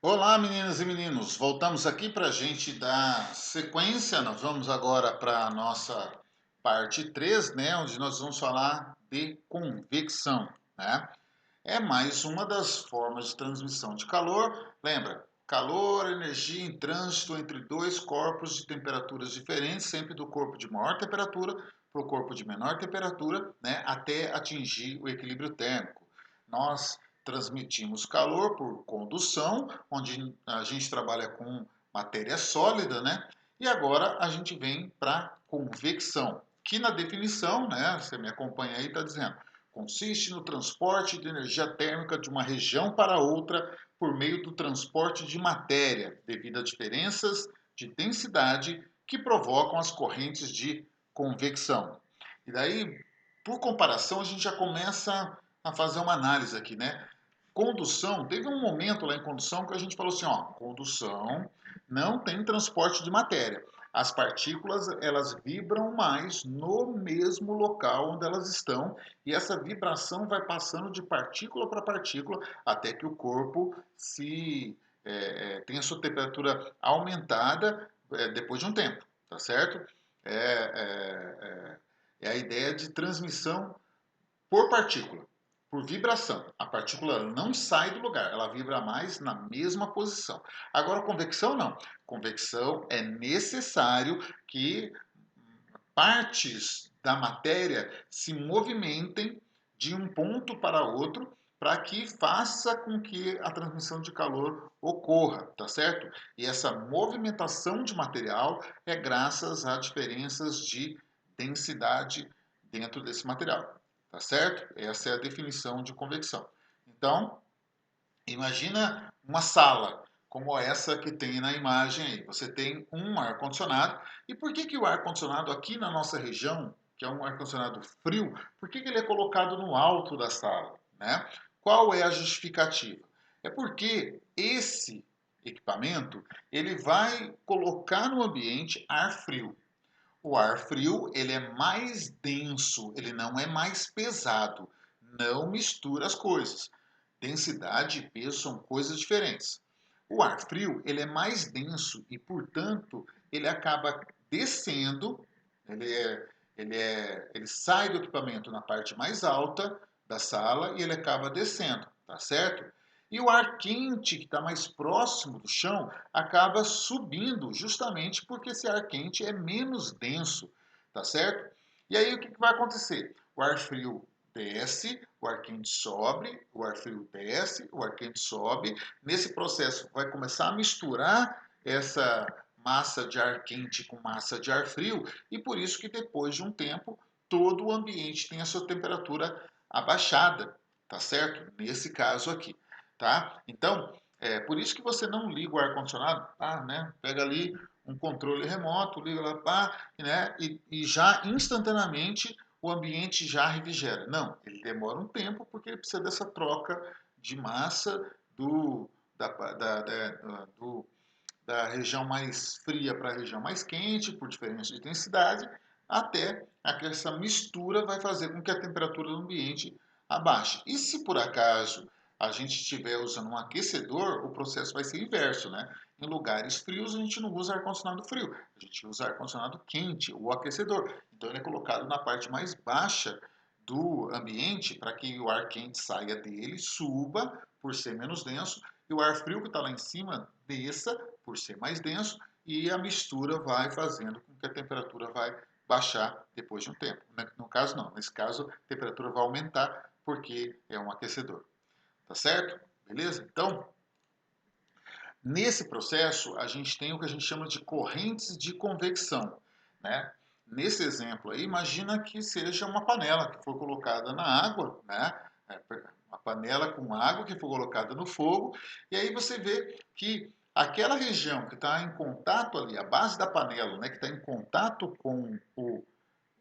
Olá, meninas e meninos. Voltamos aqui para a gente dar sequência. Nós vamos agora para a nossa parte 3, né, onde nós vamos falar de convecção, né? É mais uma das formas de transmissão de calor. Lembra? Calor, energia em trânsito entre dois corpos de temperaturas diferentes, sempre do corpo de maior temperatura para o corpo de menor temperatura, né, até atingir o equilíbrio térmico. Nós transmitimos calor por condução, onde a gente trabalha com matéria sólida, né? E agora a gente vem para convecção, que na definição, né, você me acompanha aí, está dizendo, consiste no transporte de energia térmica de uma região para outra por meio do transporte de matéria, devido a diferenças de densidade que provocam as correntes de convecção. E daí, por comparação, a gente já começa a fazer uma análise aqui, né? Condução, teve um momento lá em condução que a gente falou assim, ó, condução não tem transporte de matéria. As partículas, elas vibram mais no mesmo local onde elas estão, e essa vibração vai passando de partícula para partícula até que o corpo tenha sua temperatura aumentada depois de um tempo, tá certo? É, é a ideia de transmissão por partícula, por vibração. A partícula não sai do lugar, ela vibra mais na mesma posição. Agora, convecção não. Convecção é necessário que partes da matéria se movimentem de um ponto para outro para que faça com que a transmissão de calor ocorra, tá certo? E essa movimentação de material é graças a diferenças de densidade dentro desse material, tá certo? Essa é a definição de convecção. Então, imagina uma sala como essa que tem na imagem aí. Você tem um ar-condicionado. E por que o ar-condicionado aqui na nossa região, que é um ar-condicionado frio, por que ele é colocado no alto da sala, né? Qual é a justificativa? É porque esse equipamento ele vai colocar no ambiente ar frio. O ar frio ele é mais denso, ele não é mais pesado. Não mistura as coisas. Densidade e peso são coisas diferentes. O ar frio ele é mais denso e, portanto, ele acaba descendo, ele sai do equipamento na parte mais alta da sala e ele acaba descendo, tá certo? E o ar quente, que está mais próximo do chão, acaba subindo, justamente porque esse ar quente é menos denso, tá certo? E aí o que vai acontecer? O ar frio desce, o ar quente sobe, o ar frio desce, o ar quente sobe. Nesse processo vai começar a misturar essa massa de ar quente com massa de ar frio e por isso que depois de um tempo todo o ambiente tem a sua temperatura abaixada, tá certo? Nesse caso aqui, tá? Então, é por isso que você não liga o ar condicionado, tá, né? Pega ali um controle remoto, liga lá, pá, né? E já instantaneamente o ambiente já refrigera. Não, ele demora um tempo porque ele precisa dessa troca de massa do, da, da, da, do, da região mais fria para a região mais quente, por diferença de densidade, até que essa mistura vai fazer com que a temperatura do ambiente abaixe. E se por acaso a gente estiver usando um aquecedor, o processo vai ser inverso, né? Em lugares frios a gente não usa ar-condicionado frio, a gente usa ar-condicionado quente, o aquecedor. Então ele é colocado na parte mais baixa do ambiente para que o ar quente saia dele, suba por ser menos denso, e o ar frio que está lá em cima desça por ser mais denso, e a mistura vai fazendo com que a temperatura vai baixar depois de um tempo. No caso não, nesse caso a temperatura vai aumentar porque é um aquecedor. Tá certo? Beleza? Então, nesse processo, a gente tem o que a gente chama de correntes de convecção, né? Nesse exemplo aí, imagina que seja uma panela que foi colocada na água, né? Uma panela com água que foi colocada no fogo, e aí você vê que aquela região que está em contato ali, a base da panela, né, que está em contato com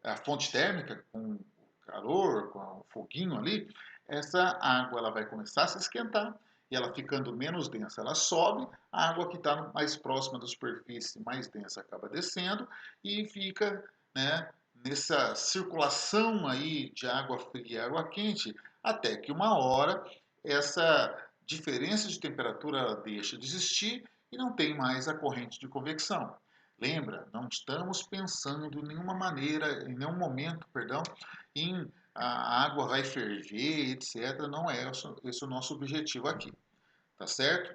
a fonte térmica, com o calor, com o foguinho ali, essa água ela vai começar a se esquentar e ela ficando menos densa, ela sobe, a água que está mais próxima da superfície, mais densa, acaba descendo e fica, né, nessa circulação aí de água fria e água quente, até que uma hora essa diferença de temperatura ela deixa de existir e não tem mais a corrente de convecção. Lembra, não estamos pensando em nenhuma maneira, em nenhum momento, perdão, em a água vai ferver, etc. Não é esse o nosso objetivo aqui, tá certo?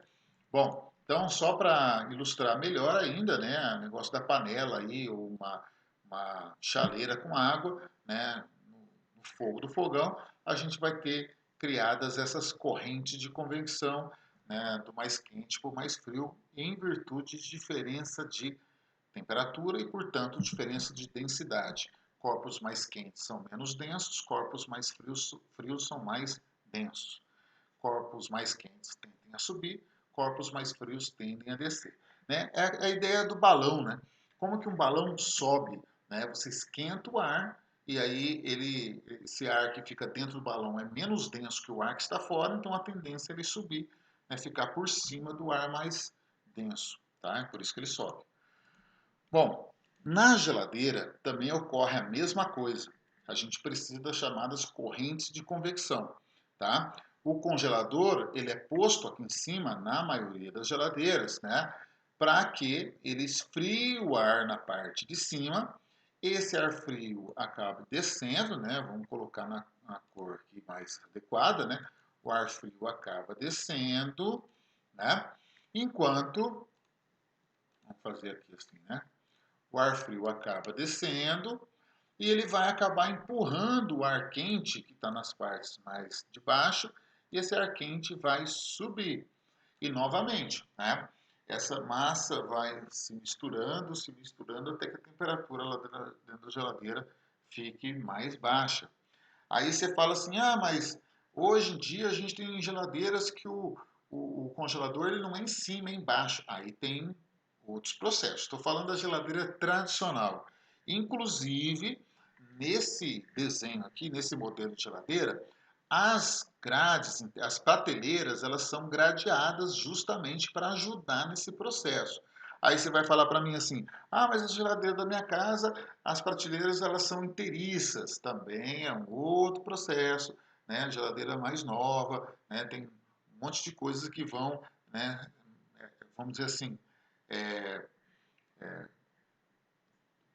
Bom, então só para ilustrar melhor ainda, né, o negócio da panela aí, ou uma chaleira com água, né, no fogo do fogão, a gente vai ter criadas essas correntes de convecção, né, do mais quente para o mais frio, em virtude de diferença de temperatura e, portanto, diferença de densidade. Corpos mais quentes são menos densos, corpos mais frios são mais densos. Corpos mais quentes tendem a subir, corpos mais frios tendem a descer. Né? É a ideia do balão, né? Como que um balão sobe? Né? Você esquenta o ar e aí esse ar que fica dentro do balão é menos denso que o ar que está fora, então a tendência é ele subir, né? Ficar por cima do ar mais denso, tá? É por isso que ele sobe. Bom, na geladeira também ocorre a mesma coisa. A gente precisa das chamadas correntes de convecção, tá? O congelador, ele é posto aqui em cima, na maioria das geladeiras, né? Para que ele esfrie o ar na parte de cima. Esse ar frio acaba descendo, né? Vamos colocar na cor aqui mais adequada, né? O ar frio acaba descendo, né? Enquanto, vamos fazer aqui assim, né? O ar frio acaba descendo e ele vai acabar empurrando o ar quente que está nas partes mais de baixo e esse ar quente vai subir. E novamente, né? Essa massa vai se misturando até que a temperatura lá dentro da geladeira fique mais baixa. Aí você fala assim, ah, mas hoje em dia a gente tem geladeiras que o congelador ele não é em cima, é embaixo. Aí tem outros processos. Estou falando da geladeira tradicional. Inclusive, nesse desenho aqui, nesse modelo de geladeira, as grades, as prateleiras, elas são gradeadas justamente para ajudar nesse processo. Aí você vai falar para mim assim, ah, mas a geladeira da minha casa, as prateleiras elas são inteiriças, também é um outro processo, né? A geladeira mais nova, né? Tem um monte de coisas que vão, né? Vamos dizer assim, é,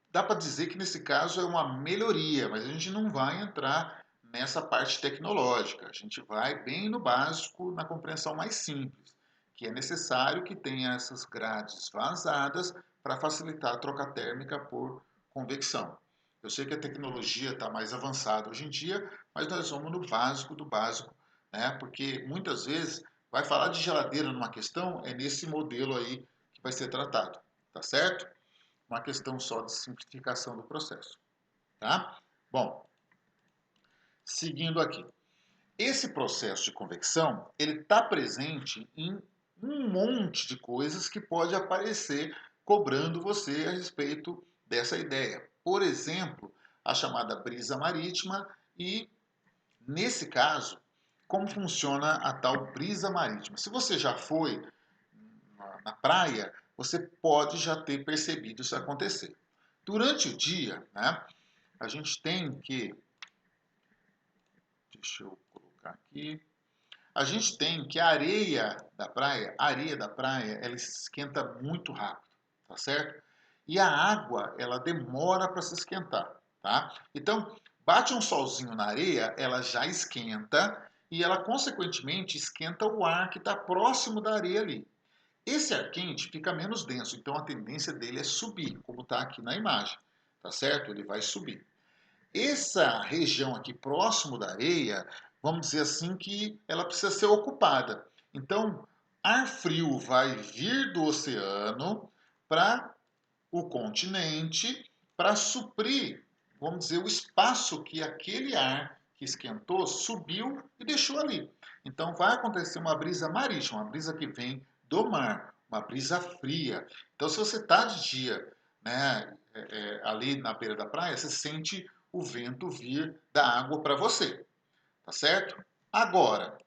dá para dizer que nesse caso é uma melhoria, mas a gente não vai entrar nessa parte tecnológica. A gente vai bem no básico, na compreensão mais simples, que é necessário que tenha essas grades vazadas para facilitar a troca térmica por convecção. Eu sei que a tecnologia está mais avançada hoje em dia, mas nós vamos no básico do básico, né? Porque muitas vezes vai falar de geladeira numa questão, é nesse modelo aí que vai ser tratado, tá certo? Uma questão só de simplificação do processo, tá? Bom, seguindo aqui. Esse processo de convecção, ele está presente em um monte de coisas que pode aparecer cobrando você a respeito dessa ideia. Por exemplo, a chamada brisa marítima e, nesse caso, como funciona a tal brisa marítima. Se você já foi na praia, você pode já ter percebido isso acontecer. Durante o dia, né, a gente tem que, deixa eu colocar aqui, a gente tem que a areia da praia, ela esquenta muito rápido, tá certo? E a água, ela demora para se esquentar, tá? Então, bate um solzinho na areia, ela já esquenta e ela, consequentemente, esquenta o ar que está próximo da areia ali. Esse ar quente fica menos denso, então a tendência dele é subir, como está aqui na imagem, tá certo? Ele vai subir. Essa região aqui próximo da areia, vamos dizer assim que ela precisa ser ocupada. Então, ar frio vai vir do oceano para o continente para suprir, vamos dizer, o espaço que aquele ar que esquentou subiu e deixou ali. Então vai acontecer uma brisa marítima, uma brisa que vem do mar, uma brisa fria. Então se você está de dia, né, ali na beira da praia, você sente o vento vir da água para você, tá certo? Agora,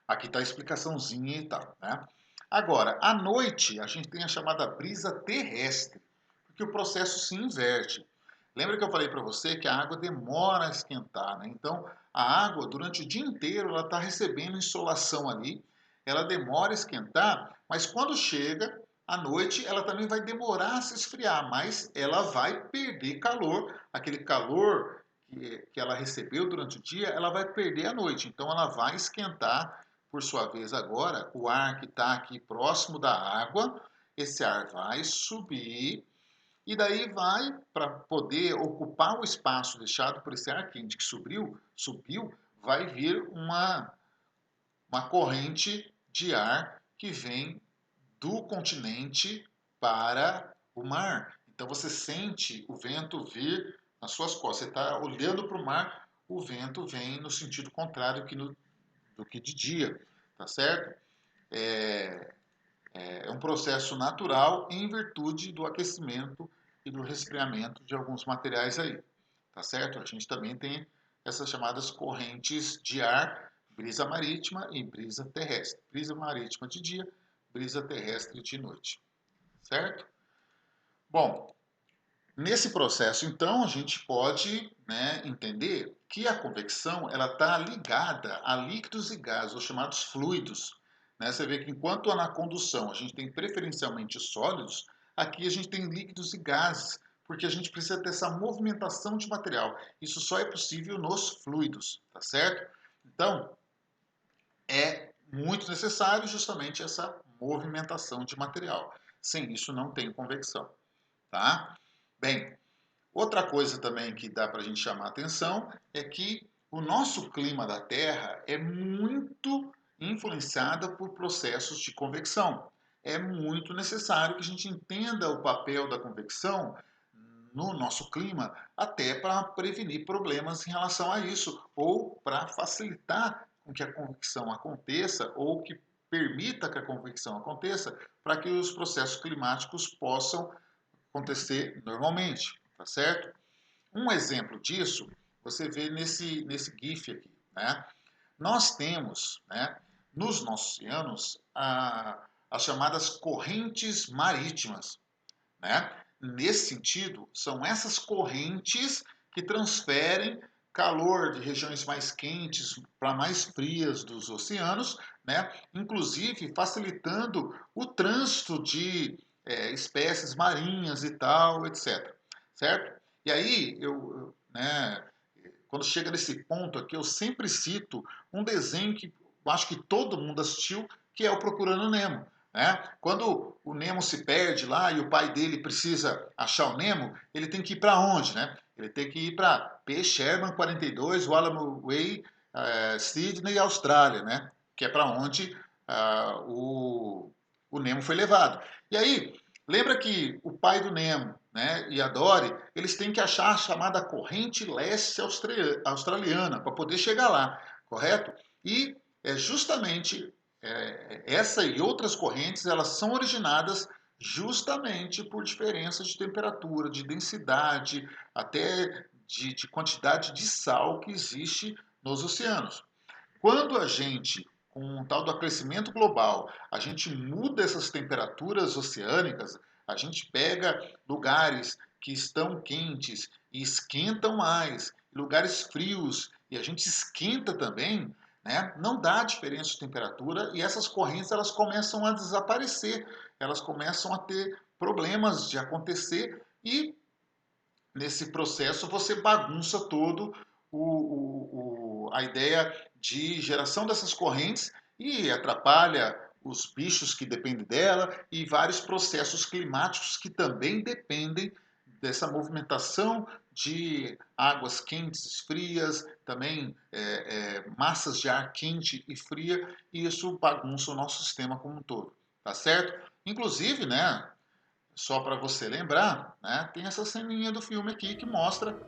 aqui está a explicaçãozinha e tal, né? Agora, à noite, a gente tem a chamada brisa terrestre, porque o processo se inverte. Lembra que eu falei para você que a água demora a esquentar, né? Então, a água, durante o dia inteiro, ela está recebendo insolação ali, ela demora a esquentar, mas quando chega à noite, ela também vai demorar a se esfriar, mas ela vai perder calor, aquele calor que ela recebeu durante o dia, ela vai perder à noite, então ela vai esquentar, por sua vez agora, o ar que está aqui próximo da água, esse ar vai subir, e daí vai, para poder ocupar o espaço deixado por esse ar quente que subiu, vai vir uma corrente de ar que vem do continente para o mar. Então você sente o vento vir nas suas costas. Você está olhando para o mar, o vento vem no sentido contrário do que de dia, tá certo? É um processo natural em virtude do aquecimento e do resfriamento de alguns materiais aí, tá certo? A gente também tem essas chamadas correntes de ar, brisa marítima e brisa terrestre. Brisa marítima de dia, brisa terrestre de noite, certo? Bom, nesse processo, então, a gente pode, né, entender que a convecção ela está ligada a líquidos e gases, os chamados fluidos. Né? Você vê que enquanto na condução a gente tem preferencialmente sólidos, aqui a gente tem líquidos e gases, porque a gente precisa ter essa movimentação de material. Isso só é possível nos fluidos, tá certo? Então, é muito necessário justamente essa movimentação de material. Sem isso, não tem convecção, tá? Bem, outra coisa também que dá para a gente chamar a atenção é que o nosso clima da Terra é muito influenciado por processos de convecção. É muito necessário que a gente entenda o papel da convecção no nosso clima, até para prevenir problemas em relação a isso, ou para facilitar com que a convecção aconteça, ou que permita que a convecção aconteça, para que os processos climáticos possam acontecer normalmente, tá certo? Um exemplo disso você vê nesse GIF aqui, né? Nós temos, né, nos nossos oceanos as chamadas correntes marítimas, né? Nesse sentido, são essas correntes que transferem calor de regiões mais quentes para mais frias dos oceanos, né? Inclusive facilitando o trânsito de espécies marinhas e tal, etc. Certo? E aí, né, quando chega nesse ponto aqui, eu sempre cito um desenho que eu acho que todo mundo assistiu, que é o Procurando Nemo. Né? Quando o Nemo se perde lá e o pai dele precisa achar o Nemo, ele tem que ir para onde? Né? Ele tem que ir para P. Sherman 42, Wallaby Way, Sydney, Austrália, né? Que é para onde o Nemo foi levado. E aí, lembra que o pai do Nemo, né, e a Dory, eles têm que achar a chamada corrente leste australiana para poder chegar lá, correto? E é justamente essa e outras correntes, elas são originadas justamente por diferenças de temperatura, de densidade, até de quantidade de sal que existe nos oceanos. Quando a gente, com o tal do aquecimento global, a gente muda essas temperaturas oceânicas, a gente pega lugares que estão quentes e esquentam mais, lugares frios e a gente esquenta também, né? Não dá diferença de temperatura e essas correntes elas começam a desaparecer, elas começam a ter problemas de acontecer e nesse processo você bagunça todo a ideia de geração dessas correntes e atrapalha os bichos que dependem dela e vários processos climáticos que também dependem dessa movimentação de águas quentes e frias, também massas de ar quente e fria, e isso bagunça o nosso sistema como um todo, tá certo? Inclusive, né, só para você lembrar, né, tem essa ceninha do filme aqui que mostra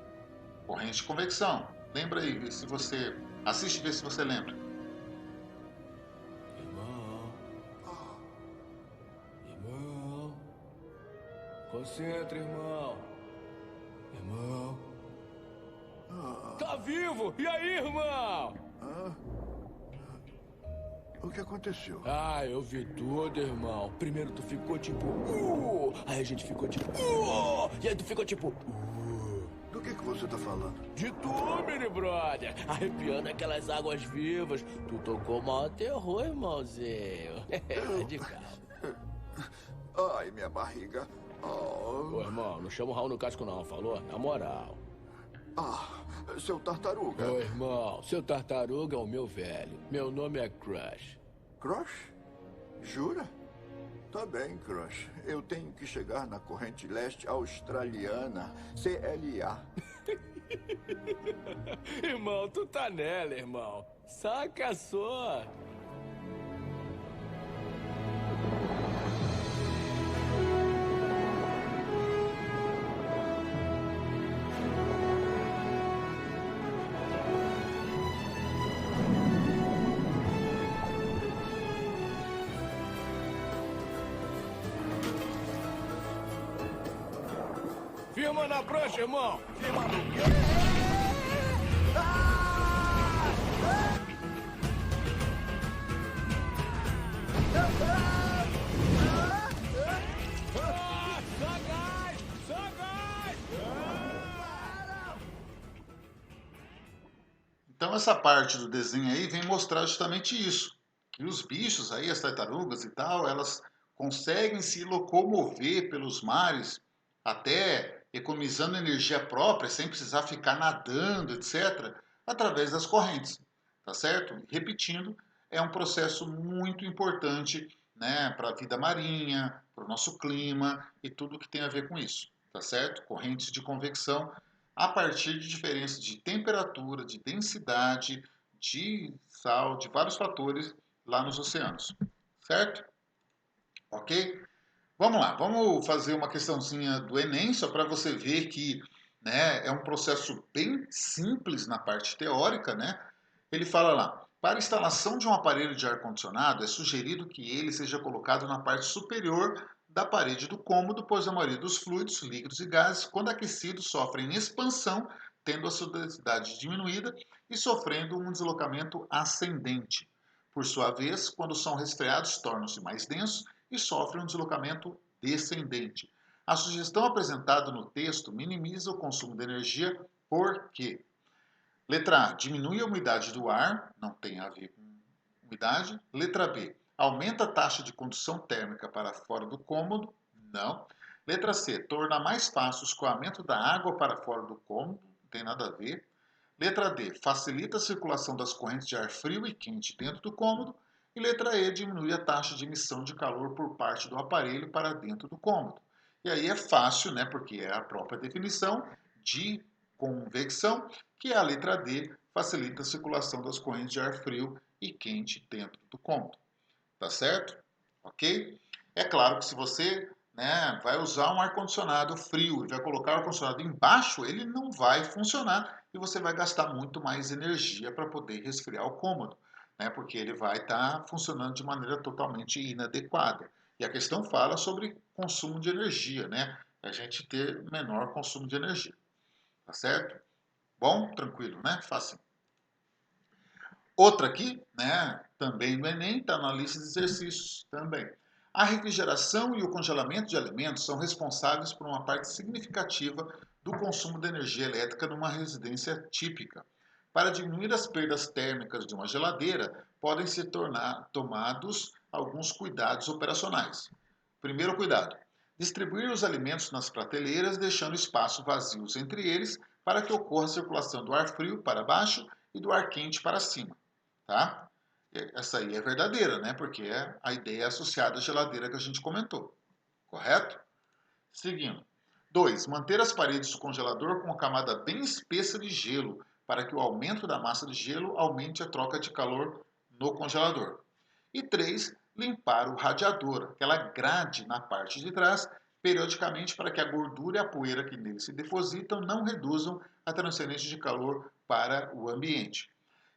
corrente de convecção. Lembra aí, vê se você assiste, vê se você lembra. Irmão, irmão, concentra, irmão. Irmão, tá vivo? E aí, irmão? O que aconteceu? Ah, eu vi tudo, irmão. Primeiro tu ficou tipo, aí a gente ficou tipo, e aí tu ficou tipo, que você tá falando? De tu, mini brother. Arrepiando aquelas águas vivas. Tu tocou mal terror, irmãozinho. De calma. Ai, minha barriga. Oh. Ô, irmão, não chama o Raul no casco não, falou? Na moral. Ah, seu tartaruga. Ô, irmão, seu tartaruga é o meu velho. Meu nome é Crush. Crush? Jura? Tá bem, Crush. Eu tenho que chegar na corrente leste australiana, CLA. Irmão, tu tá nela, irmão. Saca só. Firma na prancha, irmão. Firma no quê? Só gás! Só gás! Então essa parte do desenho aí vem mostrar justamente isso. Que os bichos aí, as tartarugas e tal, elas conseguem se locomover pelos mares até economizando energia própria, sem precisar ficar nadando, etc., através das correntes, tá certo? Repetindo, é um processo muito importante, né, para a vida marinha, para o nosso clima e tudo que tem a ver com isso, tá certo? Correntes de convecção a partir de diferenças de temperatura, de densidade, de sal, de vários fatores lá nos oceanos, certo? Ok? Vamos lá, vamos fazer uma questãozinha do Enem, só para você ver que, né, é um processo bem simples na parte teórica, né? Ele fala lá, para a instalação de um aparelho de ar-condicionado, é sugerido que ele seja colocado na parte superior da parede do cômodo, pois a maioria dos fluidos, líquidos e gases, quando aquecidos, sofrem expansão, tendo a sua densidade diminuída e sofrendo um deslocamento ascendente. Por sua vez, quando são resfriados, tornam-se mais densos e sofrem um deslocamento descendente. A sugestão apresentada no texto minimiza o consumo de energia porque letra A, diminui a umidade do ar, não tem a ver com umidade. Letra B, aumenta a taxa de condução térmica para fora do cômodo, não. Letra C, torna mais fácil o escoamento da água para fora do cômodo, não tem nada a ver. Letra D, facilita a circulação das correntes de ar frio e quente dentro do cômodo. E letra E, diminui a taxa de emissão de calor por parte do aparelho para dentro do cômodo. E aí é fácil, né, porque é a própria definição de convecção, que é a letra D, facilita a circulação das correntes de ar frio e quente dentro do cômodo. Tá certo? Ok? É claro que se você, né, vai usar um ar-condicionado frio e vai colocar o ar-condicionado embaixo, ele não vai funcionar e você vai gastar muito mais energia para poder resfriar o cômodo, né, porque ele vai estar funcionando de maneira totalmente inadequada. E a questão fala sobre consumo de energia, né? A gente ter menor consumo de energia. Tá certo? Bom, tranquilo, né? Fácil. Outra aqui, né? Também no Enem, está na lista de exercícios também. A refrigeração e o congelamento de alimentos são responsáveis por uma parte significativa do consumo de energia elétrica numa residência típica. Para diminuir as perdas térmicas de uma geladeira, podem ser tomados alguns cuidados operacionais. Primeiro cuidado: distribuir os alimentos nas prateleiras, deixando espaços vazios entre eles para que ocorra a circulação do ar frio para baixo e do ar quente para cima. Tá? Essa aí é verdadeira, né? Porque a ideia é associada à geladeira que a gente comentou. Correto? Seguindo. 2. Manter as paredes do congelador com uma camada bem espessa de gelo, para que o aumento da massa de gelo aumente a troca de calor no congelador. E 3. Limpar o radiador, aquela grade na parte de trás, periodicamente para que a gordura e a poeira que nele se depositam não reduzam a transferência de calor para o ambiente.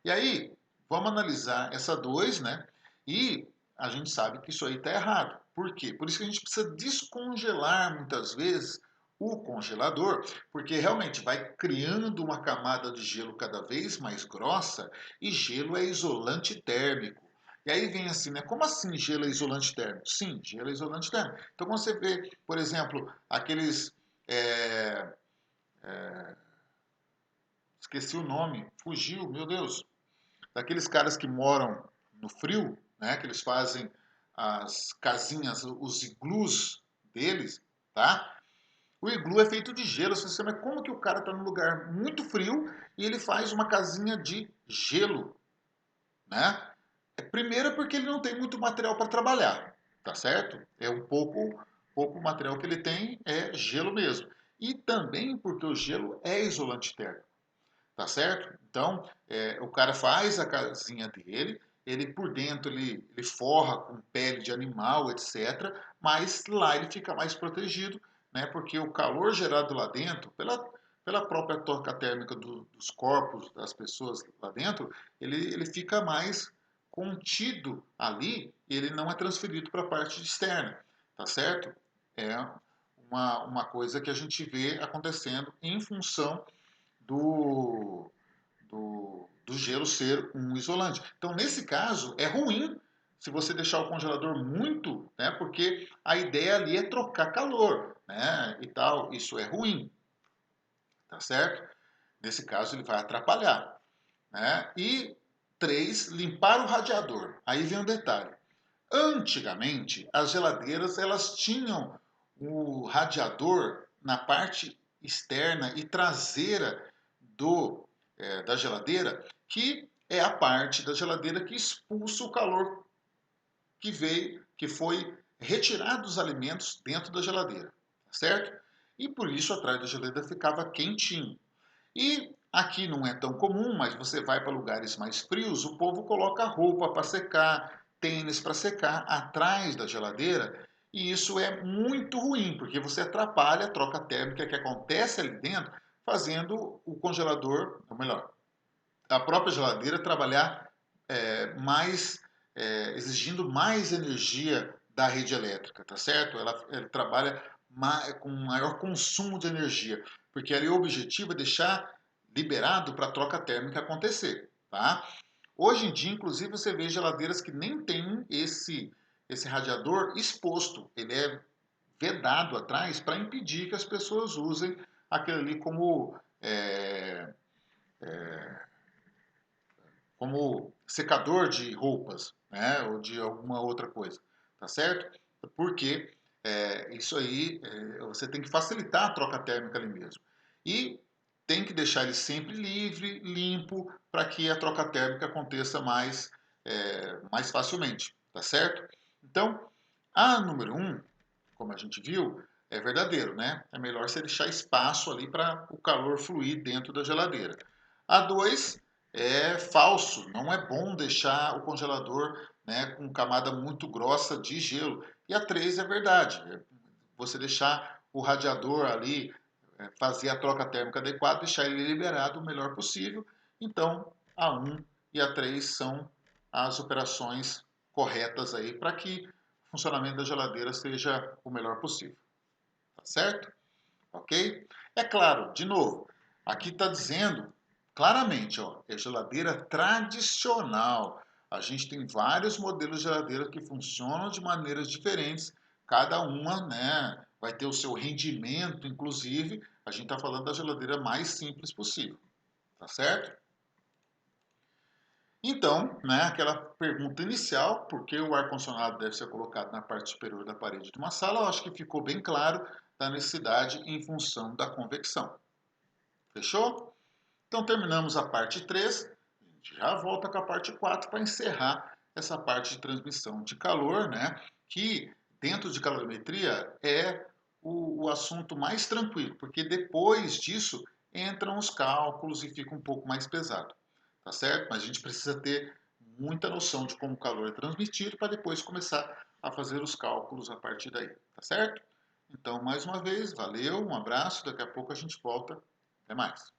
E aí, vamos analisar essa 2, né? E a gente sabe que isso aí está errado. Por quê? Por isso que a gente precisa descongelar muitas vezes o congelador, porque realmente vai criando uma camada de gelo cada vez mais grossa e gelo é isolante térmico. E aí vem assim, né? Como assim gelo é isolante térmico? Sim, gelo é isolante térmico. Então, quando você vê, por exemplo, aqueles esqueci o nome, fugiu, meu Deus, daqueles caras que moram no frio, né, que eles fazem as casinhas, os iglus deles, tá? O iglu é feito de gelo, você sabe como que o cara está num lugar muito frio e ele faz uma casinha de gelo, né? Primeiro porque ele não tem muito material para trabalhar, tá certo? É pouco material que ele tem é gelo mesmo. E também porque o gelo é isolante térmico, tá certo? Então, o cara faz a casinha dele, ele por dentro ele forra com pele de animal, etc. Mas lá ele fica mais protegido, né? Porque o calor gerado lá dentro, pela própria troca térmica dos corpos das pessoas lá dentro, ele fica mais contido ali, ele não é transferido para a parte externa, tá certo? É uma coisa que a gente vê acontecendo em função do gelo ser um isolante. Então, nesse caso, é ruim se você deixar o congelador muito, né? Porque a ideia ali é trocar calor, né? E tal, isso é ruim, tá certo? Nesse caso, ele vai atrapalhar, né? E 3, limpar o radiador. Aí vem um detalhe. Antigamente, as geladeiras elas tinham o radiador na parte externa e traseira da geladeira, que é a parte da geladeira que expulsa o calor que veio, que foi retirado dos alimentos dentro da geladeira, certo? E por isso atrás da geladeira ficava quentinho. E aqui não é tão comum, mas você vai para lugares mais frios, o povo coloca roupa para secar, tênis para secar atrás da geladeira, e isso é muito ruim, porque você atrapalha a troca térmica que acontece ali dentro, fazendo o congelador, ou melhor, a própria geladeira trabalhar mais, exigindo mais energia da rede elétrica, tá certo? Ela trabalha com maior consumo de energia, porque ali o objetivo é deixar liberado para a troca térmica acontecer, tá? Hoje em dia, inclusive, você vê geladeiras que nem tem esse radiador exposto, ele é vedado atrás para impedir que as pessoas usem aquele ali como secador de roupas, né, ou de alguma outra coisa, tá certo? Porque isso aí você tem que facilitar a troca térmica ali mesmo. E tem que deixar ele sempre livre, limpo, para que a troca térmica aconteça mais facilmente, tá certo? Então, a número 1, como a gente viu, é verdadeiro, né? É melhor você deixar espaço ali para o calor fluir dentro da geladeira. A 2 é falso, não é bom deixar o congelador, né, com camada muito grossa de gelo. E a 3 é verdade, você deixar o radiador ali, fazer a troca térmica adequada, deixar ele liberado o melhor possível. Então, a 1 e a 3 são as operações corretas aí para que o funcionamento da geladeira seja o melhor possível. Tá certo? Ok? É claro, de novo, aqui está dizendo claramente, ó, é geladeira tradicional. A gente tem vários modelos de geladeira que funcionam de maneiras diferentes, cada uma, né, vai ter o seu rendimento, inclusive, a gente está falando da geladeira mais simples possível, tá certo? Então, né, aquela pergunta inicial, por que o ar-condicionado deve ser colocado na parte superior da parede de uma sala, eu acho que ficou bem claro da necessidade em função da convecção. Fechou? Então terminamos a parte 3, a gente já volta com a parte 4 para encerrar essa parte de transmissão de calor, né? Que dentro de calorimetria é o assunto mais tranquilo, porque depois disso entram os cálculos e fica um pouco mais pesado, tá certo? Mas a gente precisa ter muita noção de como o calor é transmitido para depois começar a fazer os cálculos a partir daí, tá certo? Então, mais uma vez, valeu, um abraço, daqui a pouco a gente volta. Até mais.